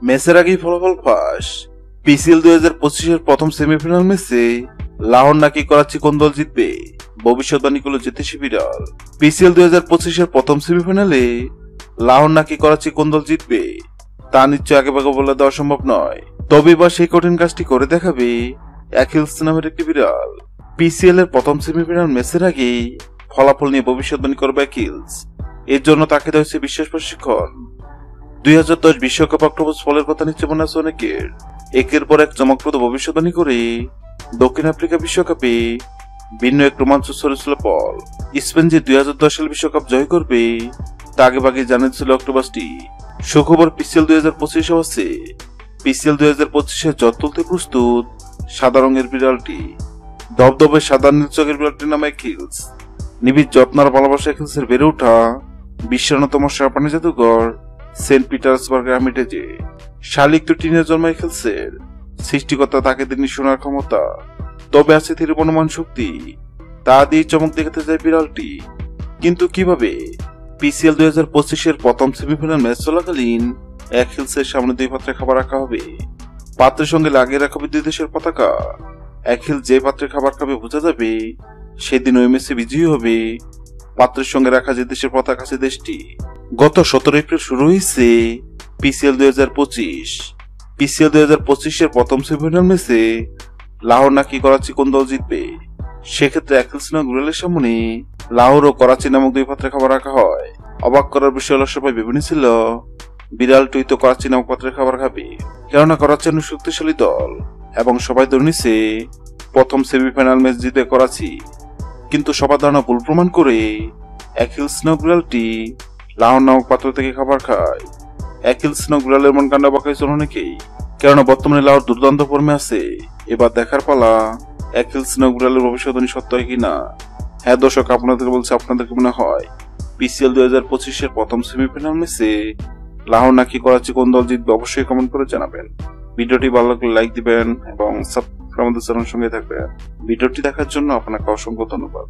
ম্যাচের আগেই ফলাফল ফাঁস। পিসিএল 2025-এর প্রথম সেমিফাইনাল ম্যাচে লাহোর নাকি করাচি কোন দল জিতবে, ভবিষ্যৎবাণী করল জ্যোতিষী বিড়াল। পিসিএল 2025-এর প্রথম সেমিফাইনালে লাহোর নাকি করাচি কোন দল জিতবে তা নিশ্চয় আগেভাগে বলে দেওয়া সম্ভব নয়। তবে এবার সেই কঠিন কাজটি করে দেখাবে অ্যাকিলস নামের একটি বিড়াল। পিসিএল এর প্রথম সেমিফাইনাল ম্যাচের আগেই ফলাফল নিয়ে ভবিষ্যৎবাণী করবে অ্যাকিলস। এর জন্য তাকে দেওয়া হয়েছে বিশেষ প্রশিক্ষণ। 2010 বিশ্বকাপ অক্টোবর ফলের কথা নিচ্ছে মনে আছে অনেকের। একের পর এক চমকপ্রদ ভবিষ্যৎবাণী করে দক্ষিণ আফ্রিকা বিশ্বকাপে ভিন্ন এক রোমাঞ্চ ছড়েছিল পল। স্পেন যে 2010 সাল বিশ্বকাপ জয় করবে তা আগেভাগে জানিয়েছিল অক্টোবাসটি। সুখবর পিসিএল 2025 আছে। পিসিএল 2025-এ জট তুলতে প্রস্তুত সাদা রঙের বিড়ালটি। দবদবে সাদা নীল চোখের বিড়ালটির নাম অ্যাকিলস। নিবিড় যত্ন আর ভালোবাসা অ্যাকিলসের বেড়ে ওঠা বিশ্বের অন্যতম প্রাণী জাদুঘর সেন্ট পিটার্সবার্গের আর্মিটেজে। শালিক তো টিনে জন্ম অ্যাকিলসের। সৃষ্টিকর্তা তাকে তিনি শোনার ক্ষমতা, তবে আছে তীরবনমান শক্তি। তা দিয়ে চমক দেখাতে যায় বিড়ালটি, কিন্তু কিভাবে? পিসিএল 2025-এর প্রথম সেমিফাইনাল ম্যাচ চলাকালীন অ্যাকিলসের সামনে 2 পাত্রে খাবার রাখা হবে। পাত্রের সঙ্গে লাগিয়ে রাখা হবে 2 দেশের পতাকা। অ্যাকিল যে পাত্রে খাবার খাবে বোঝা যাবে সেদিন ওই ম্যাচে বিজয়ী হবে পাত্রের সঙ্গে রাখা যে দেশের পতাকা আছে দেশটি। গত 17 এপ্রিল শুরু হয়েছে পিসিএল 2025। পিসিএল 2025-এর প্রথম সেমিফাইনাল ম্যাচে লাহোর নাকি করাচি কোন দল জিতবে। সেক্ষেত্রে অ্যাকিলস নামক বিড়ালের সামনে লাহোর ও করাচি নামক 2 পাত্রে খাবার রাখা হয়। অবাক করার বিষয় হলো সবাই ভেবেছিল বিড়ালটি তো করাচি নামক পাত্রে খাবার খাবে, কেননা করাচি অনেক শক্তিশালী দল এবং সবাই ধরে নিছে প্রথম সেমিফাইনাল ম্যাচ জিতবে করাচি। কিন্তু সবার ধারণা ভুল প্রমাণ করে অ্যাকিলস নামক বিড়ালটি লাহোর নামক পাত্র থেকে খাবার খায়। অ্যাকিলস নামক বিড়ালের মন কান্না বাঁকাইছিল অনেকেই, কেননা বর্তমানে লাহোর দুর্দান্ত ফর্মে আছে। এবার দেখার পালা অ্যাকিলস নামক বিড়ালের ভবিষ্যৎবাণী সত্য হয় কিনা। হ্যাঁ দর্শক, আপনাদের বলছে আপনাদেরকে মনে হয় পিসিএল 2025-এর প্রথম সেমিফাইনাল ম্যাচে লাহোর নাকি করাচি কোন দল জিতবে অবশ্যই কমেন্ট করে জানাবেন। ভিডিওটি ভালো লাগলে লাইক দিবেন এবং আমাদের চ্যানেলের সঙ্গে থাকবেন। ভিডিওটি দেখার জন্য আপনাকে অসংখ্য ধন্যবাদ।